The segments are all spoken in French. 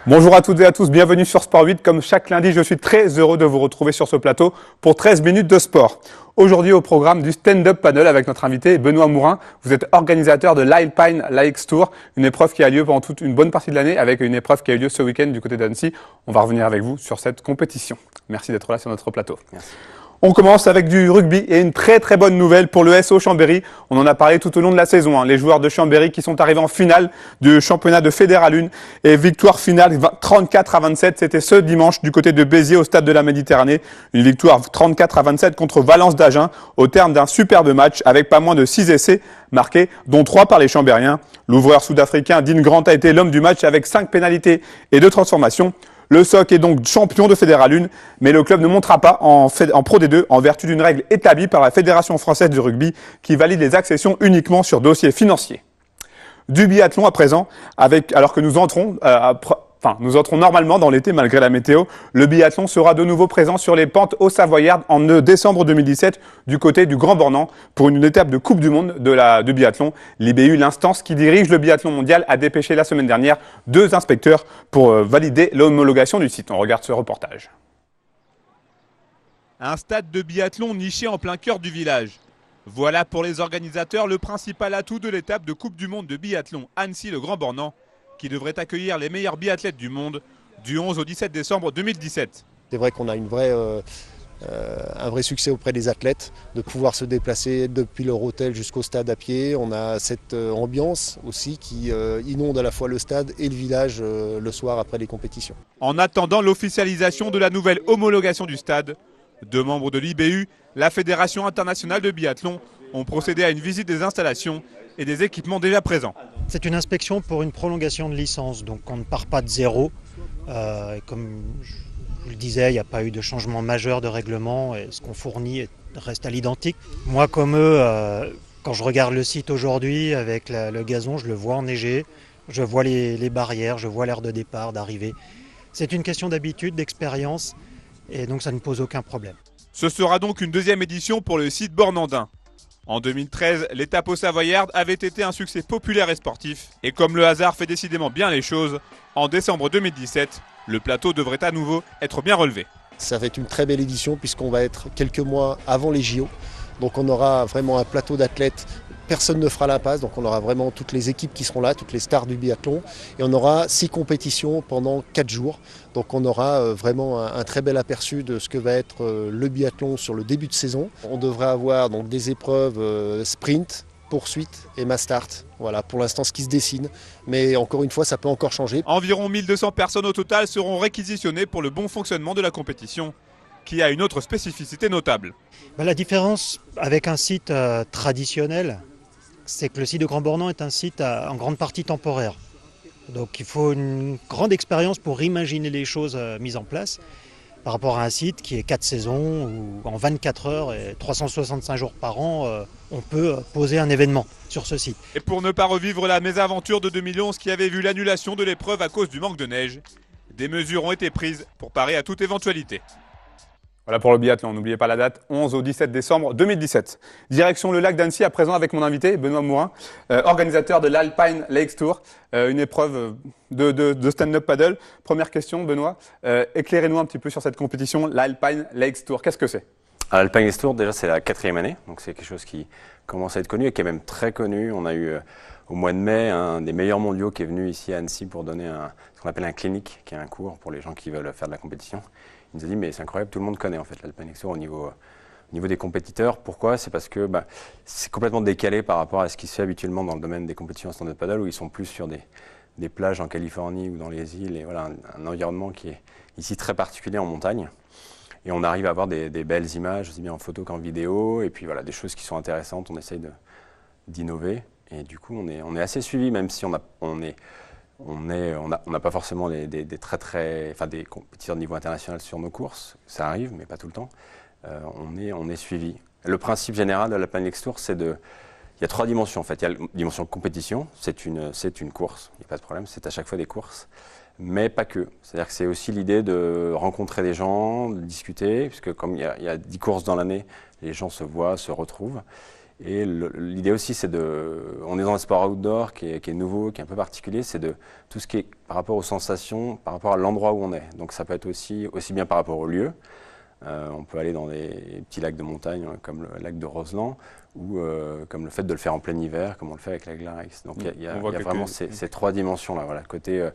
Bonjour à toutes et à tous, bienvenue sur Sport 8. Comme chaque lundi, je suis très heureux de vous retrouver sur ce plateau pour 13 minutes de sport. Aujourd'hui au programme du stand-up paddle avec notre invité Benoît Mourin. Vous êtes organisateur de l'Alpine Lakes Tour, une épreuve qui a lieu pendant toute une bonne partie de l'année avec une épreuve qui a eu lieu ce week-end du côté d'Annecy. On va revenir avec vous sur cette compétition. Merci d'être là sur notre plateau. Merci. On commence avec du rugby et une très très bonne nouvelle pour le SO Chambéry. On en a parlé tout au long de la saison. Les joueurs de Chambéry qui sont arrivés en finale du championnat de Fédéral 1 et victoire finale 34-27. C'était ce dimanche du côté de Béziers au stade de la Méditerranée. Une victoire 34-27 contre Valence d'Agen au terme d'un superbe match avec pas moins de 6 essais marqués, dont 3 par les Chambériens. L'ouvreur sud-africain Dean Grant a été l'homme du match avec 5 pénalités et 2 transformations. Le SOC est donc champion de Fédéral 1, mais le club ne montera pas en Pro D2 en vertu d'une règle établie par la Fédération française du rugby qui valide les accessions uniquement sur dossier financier. Du biathlon à présent, alors que nous entrons normalement dans l'été malgré la météo. Le biathlon sera de nouveau présent sur les pentes haut-savoyardes en décembre 2017 du côté du Grand Bornand pour une étape de Coupe du Monde de biathlon. L'IBU, l'instance qui dirige le biathlon mondial, a dépêché la semaine dernière 2 inspecteurs pour valider l'homologation du site. On regarde ce reportage. Un stade de biathlon niché en plein cœur du village. Voilà pour les organisateurs le principal atout de l'étape de Coupe du Monde de biathlon Annecy-le-Grand Bornand, qui devrait accueillir les meilleurs biathlètes du monde du 11 au 17 décembre 2017. C'est vrai qu'on a un vrai succès auprès des athlètes, de pouvoir se déplacer depuis leur hôtel jusqu'au stade à pied. On a cette ambiance aussi qui inonde à la fois le stade et le village le soir après les compétitions. En attendant l'officialisation de la nouvelle homologation du stade, 2 membres de l'IBU, la Fédération internationale de biathlon, ont procédé à une visite des installations et des équipements déjà présents. C'est une inspection pour une prolongation de licence, donc on ne part pas de zéro. Comme je vous le disais, il n'y a pas eu de changement majeur de règlement et ce qu'on fournit reste à l'identique. Moi comme eux, quand je regarde le site aujourd'hui avec le gazon, je le vois enneigé, je vois les barrières, je vois l'aire de départ, d'arrivée. C'est une question d'habitude, d'expérience et donc ça ne pose aucun problème. Ce sera donc une 2e édition pour le site bornandin. En 2013, l'étape au Savoyarde avait été un succès populaire et sportif. Et comme le hasard fait décidément bien les choses, en décembre 2017, le plateau devrait à nouveau être bien relevé. Ça va être une très belle édition puisqu'on va être quelques mois avant les JO. Donc on aura vraiment un plateau d'athlètes. Personne ne fera la passe, donc on aura vraiment toutes les équipes qui seront là, toutes les stars du biathlon. Et on aura 6 compétitions pendant 4 jours. Donc on aura vraiment un très bel aperçu de ce que va être le biathlon sur le début de saison. On devrait avoir donc des épreuves sprint, poursuite et mass start. Voilà pour l'instant ce qui se dessine. Mais encore une fois, ça peut encore changer. Environ 1200 personnes au total seront réquisitionnées pour le bon fonctionnement de la compétition, qui a une autre spécificité notable. La différence avec un site traditionnel, c'est que le site de Grand Bornand est un site en grande partie temporaire. Donc il faut une grande expérience pour imaginer les choses mises en place par rapport à un site qui est 4 saisons où en 24 heures et 365 jours par an, on peut poser un événement sur ce site. Et pour ne pas revivre la mésaventure de 2011 qui avait vu l'annulation de l'épreuve à cause du manque de neige, des mesures ont été prises pour parer à toute éventualité. Voilà pour le biathlon, n'oubliez pas la date, 11 au 17 décembre 2017. Direction le lac d'Annecy à présent avec mon invité Benoît Mourin, organisateur de l'Alpine Lakes Tour, une épreuve de stand-up paddle. Première question Benoît, éclairez-nous un petit peu sur cette compétition, l'Alpine Lakes Tour, qu'est-ce que c'est ? L'Alpine Lakes Tour, déjà c'est la 4e année, donc c'est quelque chose qui commence à être connu et qui est même très connu. On a eu au mois de mai un des meilleurs mondiaux qui est venu ici à Annecy pour donner ce qu'on appelle un clinique, qui est un cours pour les gens qui veulent faire de la compétition. Il nous a dit mais c'est incroyable, tout le monde connaît en fait l'Alpine Lakes Tour au niveau des compétiteurs. Pourquoi ? C'est parce que c'est complètement décalé par rapport à ce qui se fait habituellement dans le domaine des compétitions stand-up paddle où ils sont plus sur des plages en Californie ou dans les îles et voilà un environnement qui est ici très particulier en montagne. Et on arrive à avoir des belles images, aussi bien en photo qu'en vidéo, et puis voilà, des choses qui sont intéressantes, on essaye d'innover. Et du coup, on est assez suivi, même si on n'a pas forcément des compétiteurs de niveau international sur nos courses, ça arrive, mais pas tout le temps. On est suivi. Le principe général de l'Alpine Lakes Tour, il y a 3 dimensions en fait. Il y a la dimension compétition, c'est une course, il n'y a pas de problème, c'est à chaque fois des courses. Mais pas que. C'est-à-dire que c'est aussi l'idée de rencontrer des gens, de discuter, puisque comme il y a 10 courses dans l'année, les gens se voient, se retrouvent. Et l'idée aussi, on est dans un sport outdoor qui est nouveau, qui est un peu particulier, c'est de tout ce qui est par rapport aux sensations, par rapport à l'endroit où on est. Donc ça peut être aussi bien par rapport au lieu. On peut aller dans des petits lacs de montagne comme le lac de Roseland ou comme le fait de le faire en plein hiver, comme on le fait avec la Glaris. Donc il y a vraiment ces 3 dimensions-là. Voilà, le côté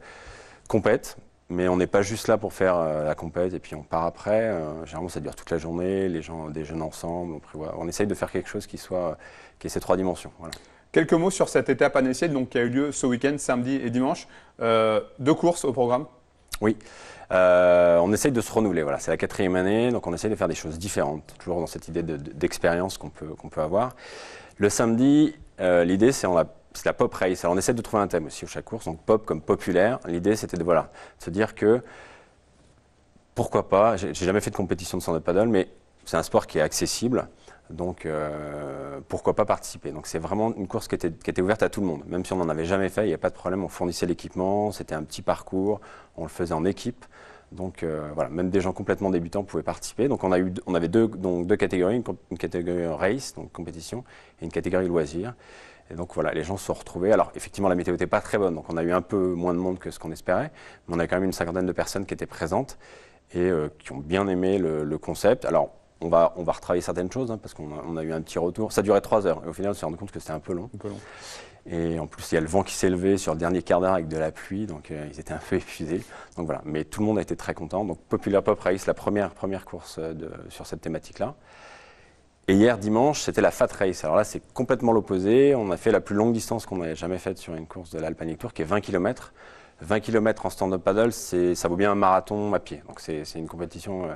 compète, mais on n'est pas juste là pour faire la compète et puis on part après. Généralement, ça dure toute la journée, les gens déjeunent ensemble. On essaye de faire quelque chose qui ait ces 3 dimensions. Voilà. Quelques mots sur cette étape à Nessiel, donc qui a eu lieu ce week-end, samedi et dimanche. 2 courses au programme. Oui, on essaye de se renouveler. Voilà, c'est la 4e année, donc on essaye de faire des choses différentes, toujours dans cette idée d'expérience qu'on peut avoir. Le samedi, l'idée c'est la pop race. Alors on essaie de trouver un thème aussi à chaque course, donc pop comme populaire. L'idée c'était de se dire que pourquoi pas. J'ai jamais fait de compétition de stand-up paddle, mais c'est un sport qui est accessible. Donc pourquoi pas participer. Donc c'est vraiment une course qui était ouverte à tout le monde. Même si on n'en avait jamais fait, il n'y a pas de problème, on fournissait l'équipement, c'était un petit parcours, on le faisait en équipe. Donc voilà, même des gens complètement débutants pouvaient participer. Donc on avait deux catégories, une catégorie race, donc compétition, et une catégorie loisirs. Et donc voilà, les gens se sont retrouvés. Alors effectivement, la météo n'était pas très bonne, donc on a eu un peu moins de monde que ce qu'on espérait, mais on a quand même une 50aine de personnes qui étaient présentes et qui ont bien aimé le concept. Alors on va retravailler certaines choses parce qu'on a eu un petit retour. Ça durait 3 heures et au final on s'est rendu compte que c'était un peu long. Et en plus il y a le vent qui s'est levé sur le dernier quart d'heure avec de la pluie, donc ils étaient un peu épuisés. Donc voilà, mais tout le monde a été très content. Donc Popular Pop Race, la première course sur cette thématique-là. Et hier dimanche c'était la Fat Race. Alors là c'est complètement l'opposé. On a fait la plus longue distance qu'on n'avait jamais faite sur une course de l'Alpanic Tour qui est 20 km. 20 km en stand-up paddle, ça vaut bien un marathon à pied. Donc c'est une compétition.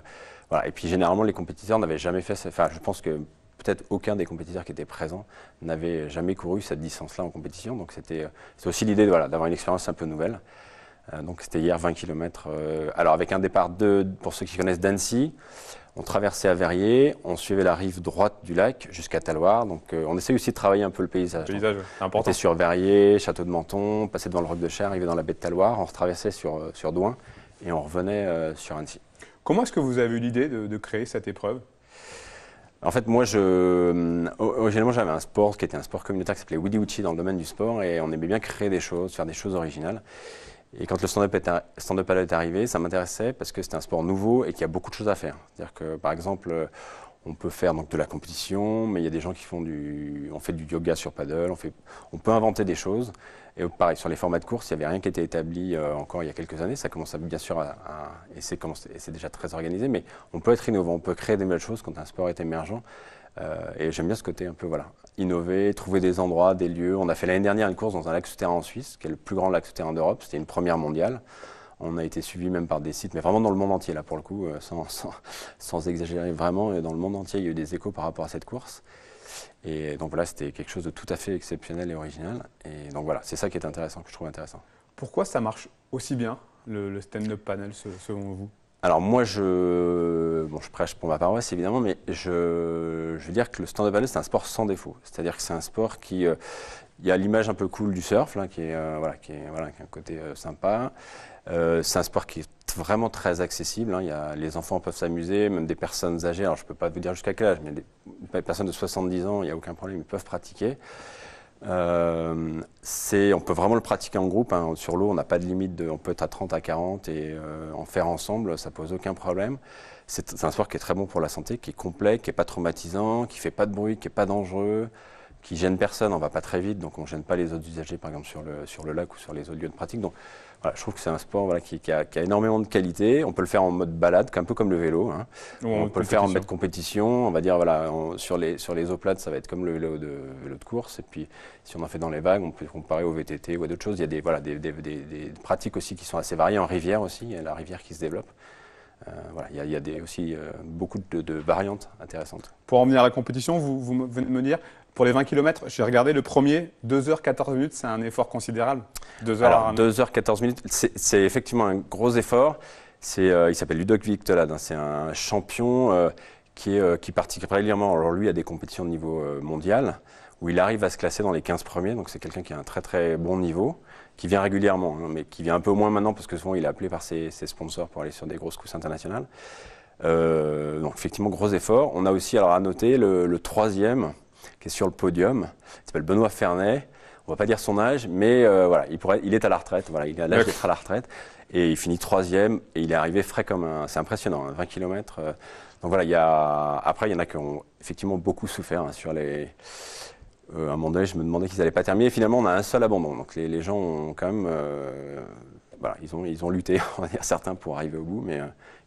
Voilà. Et puis généralement, les compétiteurs n'avaient jamais fait ça. Enfin, je pense que peut-être aucun des compétiteurs qui étaient présents n'avait jamais couru cette distance-là en compétition. Donc c'était aussi l'idée d'avoir une expérience un peu nouvelle. Donc c'était hier 20 km. Alors avec un départ pour ceux qui connaissent d'Annecy, on traversait à Verrier, on suivait la rive droite du lac jusqu'à Talloires. Donc on essaie aussi de travailler un peu le paysage. Le paysage, c'est important. On était sur Verrier, Château de Menton, on passait devant le Roc de Cher, arrivait dans la baie de Talloires, on retraversait sur Douin et on revenait sur Annecy. Comment est-ce que vous avez eu l'idée de créer cette épreuve ? En fait, moi, originalement, j'avais un sport qui était un sport communautaire qui s'appelait Widi Wuchi dans le domaine du sport et on aimait bien créer des choses, faire des choses originales. Et quand le stand-up paddle est arrivé, ça m'intéressait parce que c'était un sport nouveau et qu'il y a beaucoup de choses à faire. C'est-à-dire que, par exemple, on peut faire donc de la compétition, mais il y a des gens qui on fait du yoga sur paddle, on peut inventer des choses. Et pareil, sur les formats de course, il n'y avait rien qui était établi encore il y a quelques années. Ça commence bien sûr et c'est déjà très organisé, mais on peut être innovant, on peut créer des nouvelles choses quand un sport est émergent. Et j'aime bien ce côté un peu, innover, trouver des endroits, des lieux. On a fait l'année dernière une course dans un lac souterrain en Suisse, qui est le plus grand lac souterrain d'Europe. C'était une première mondiale. On a été suivi même par des sites, mais vraiment dans le monde entier, là, pour le coup, sans exagérer vraiment. Et dans le monde entier, il y a eu des échos par rapport à cette course. Et donc voilà, c'était quelque chose de tout à fait exceptionnel et original. Et donc voilà, c'est ça qui est intéressant, que je trouve intéressant. Pourquoi ça marche aussi bien, le stand-up paddle, selon vous ? Alors moi, je prêche pour ma paroisse évidemment, mais je veux dire que le stand-up paddle, c'est un sport sans défaut. C'est-à-dire que c'est un sport qui, il y a l'image un peu cool du surf, là, qui a un côté sympa. C'est un sport qui est vraiment très accessible. Les enfants peuvent s'amuser, même des personnes âgées. Alors je peux pas vous dire jusqu'à quel âge, mais des personnes de 70 ans, il n'y a aucun problème, ils peuvent pratiquer. On peut vraiment le pratiquer en groupe. Sur l'eau, on n'a pas de limite, on peut être à 30 à 40 et en faire ensemble, ça pose aucun problème. C'est un sport qui est très bon pour la santé, qui est complet, qui n'est pas traumatisant, qui ne fait pas de bruit, qui n'est pas dangereux, qui gêne personne. On ne va pas très vite, donc on ne gêne pas les autres usagers, par exemple sur le lac ou sur les autres lieux de pratique. Donc voilà, je trouve que c'est un sport qui a énormément de qualité. On peut le faire en mode balade, un peu comme le vélo. On peut le faire en mode compétition. On va dire sur les eaux plates, ça va être comme le vélo de course. Et puis si on en fait dans les vagues, on peut comparer au VTT ou à d'autres choses. Il y a des pratiques aussi qui sont assez variées en rivière aussi. Il y a la rivière qui se développe. Il y a aussi beaucoup de variantes intéressantes. Pour en venir à la compétition, vous venez de me dire, pour les 20 km, j'ai regardé le premier, 2h14 minutes, c'est un effort considérable. 2h14 minutes, c'est effectivement un gros effort. Il s'appelle Ludovic Victolade, c'est un champion qui participe régulièrement. Alors lui a des compétitions de niveau mondial, où il arrive à se classer dans les 15 premiers, donc c'est quelqu'un qui a un très très bon niveau, qui vient régulièrement, mais qui vient un peu moins maintenant, parce que souvent il est appelé par ses sponsors pour aller sur des grosses courses internationales. Donc effectivement, gros effort. On a aussi à noter le troisième, qui est sur le podium. Il s'appelle Benoît Fernet. On ne va pas dire son âge, mais voilà, il est à la retraite. Voilà, il a l'âge d'être à la retraite. Et il finit 3e et il est arrivé frais comme un... C'est impressionnant, 20 km. Donc voilà, après, il y en a qui ont effectivement beaucoup souffert sur les... à un moment donné, je me demandais qu'ils n'allaient pas terminer. Et finalement, on a un seul abandon. Donc les gens ont quand même... voilà, ils ont lutté, on va dire, certains, pour arriver au bout, mais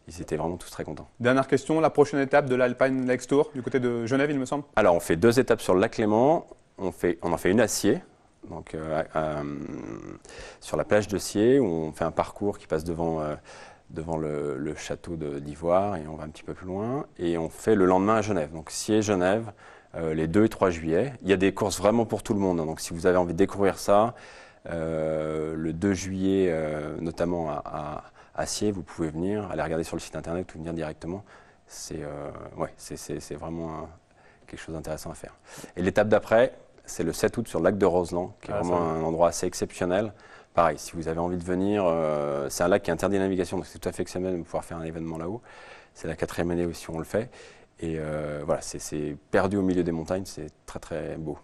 ils étaient vraiment tous très contents. Dernière question, la prochaine étape de l'Alpine Lakes Tour, du côté de Genève, il me semble. Alors, on fait 2 étapes sur le lac Léman. On en fait une à Sciez, donc sur la plage de Sciez, où on fait un parcours qui passe devant le château d'Ivoire, et on va un petit peu plus loin. Et on fait le lendemain à Genève, donc Sciez-Genève, les 2 et 3 juillet. Il y a des courses vraiment pour tout le monde, hein, donc si vous avez envie de découvrir ça, le 2 juillet, notamment à Sciez, vous pouvez venir, aller regarder sur le site internet ou venir directement. C'est vraiment quelque chose d'intéressant à faire. Et l'étape d'après, c'est le 7 août sur le lac de Roseland, qui est vraiment un endroit assez exceptionnel. Pareil, si vous avez envie de venir, c'est un lac qui est interdit de navigation, donc c'est tout à fait exceptionnel de pouvoir faire un événement là-haut. C'est la 4e année aussi où on le fait. Et voilà, c'est perdu au milieu des montagnes, c'est très très beau.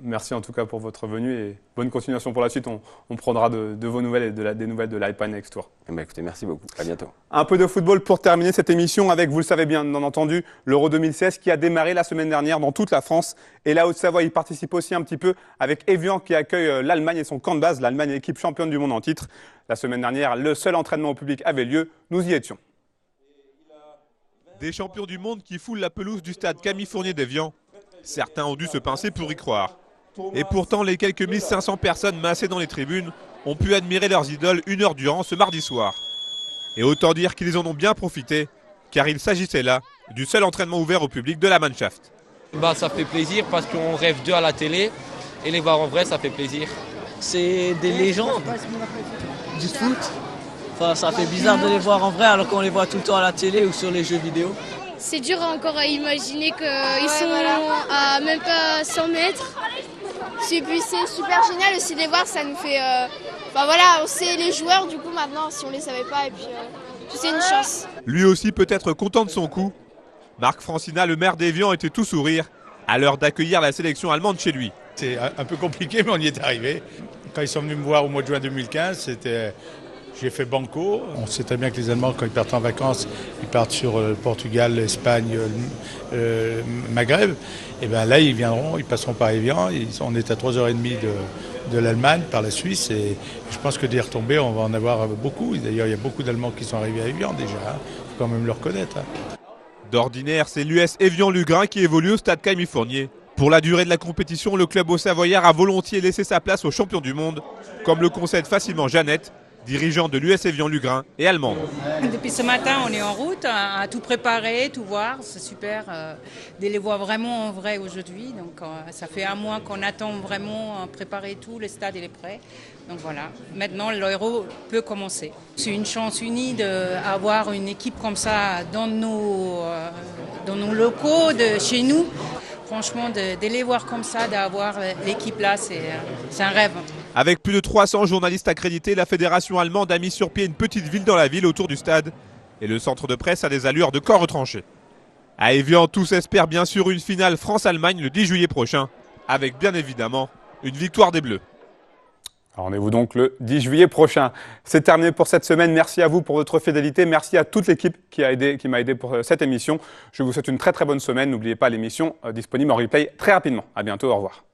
Merci en tout cas pour votre venue et bonne continuation pour la suite. On prendra de vos nouvelles et des nouvelles de l'Alpine Lakes Tour. Écoutez, merci beaucoup. À bientôt. Un peu de football pour terminer cette émission avec, vous le savez bien entendu, l'Euro 2016 qui a démarré la semaine dernière dans toute la France. Et la Haute-Savoie y participe aussi un petit peu avec Évian qui accueille l'Allemagne et son camp de base. L'Allemagne est l'équipe championne du monde en titre. La semaine dernière, le seul entraînement au public avait lieu. Nous y étions. Des champions du monde qui foulent la pelouse du stade Camille Fournier d'Évian. Certains ont dû se pincer pour y croire. Et pourtant, les quelques 1500 personnes massées dans les tribunes ont pu admirer leurs idoles 1 heure durant ce mardi soir. Et autant dire qu'ils en ont bien profité, car il s'agissait là du seul entraînement ouvert au public de la Mannschaft. Ça fait plaisir parce qu'on rêve d'eux à la télé et les voir en vrai, ça fait plaisir. C'est des légendes du foot. Enfin, ça fait bizarre de les voir en vrai alors qu'on les voit tout le temps à la télé ou sur les jeux vidéo. C'est dur encore à imaginer qu'ils sont à même pas 100 mètres. Et puis c'est super génial aussi de les voir, ça nous fait... Enfin voilà, on sait les joueurs du coup maintenant si on les savait pas et puis c'est une chance. Lui aussi peut être content de son coup. Marc Francina, le maire d'Évian, était tout sourire à l'heure d'accueillir la sélection allemande chez lui. C'est un peu compliqué mais on y est arrivé. Quand ils sont venus me voir au mois de juin 2015, j'ai fait banco. On sait très bien que les Allemands, quand ils partent en vacances, ils partent sur le Portugal, l'Espagne, Maghreb. Et bien là, ils viendront, ils passeront par Évian. On est à 3h30 de l'Allemagne, par la Suisse. Et je pense que d'y retomber, on va en avoir beaucoup. D'ailleurs, il y a beaucoup d'Allemands qui sont arrivés à Évian déjà. Il faut quand même le reconnaître. D'ordinaire, c'est l'US Évian-Lugrin qui évolue au stade Camille Fournier. Pour la durée de la compétition, le club haut-savoyard a volontiers laissé sa place aux champions du monde, comme le concède facilement Jeannette, dirigeant de l'US Évian-Lugrin et allemande. Depuis ce matin, on est en route à tout préparer, tout voir. C'est super de les voir vraiment en vrai aujourd'hui. Donc, ça fait un mois qu'on attend vraiment préparer tout, le stade il est prêt. Donc voilà, maintenant l'Euro peut commencer. C'est une chance unie d'avoir une équipe comme ça dans nos locaux, chez nous. Franchement, de les voir comme ça, d'avoir l'équipe là, c'est un rêve. Avec plus de 300 journalistes accrédités, la fédération allemande a mis sur pied une petite ville dans la ville autour du stade. Et le centre de presse a des allures de corps retranché. À Évian, tous espèrent bien sûr une finale France-Allemagne le 10 juillet prochain, avec bien évidemment une victoire des Bleus. Rendez-vous donc le 10 juillet prochain. C'est terminé pour cette semaine. Merci à vous pour votre fidélité. Merci à toute l'équipe qui m'a aidé pour cette émission. Je vous souhaite une très très bonne semaine. N'oubliez pas l'émission disponible en replay très rapidement. À bientôt. Au revoir.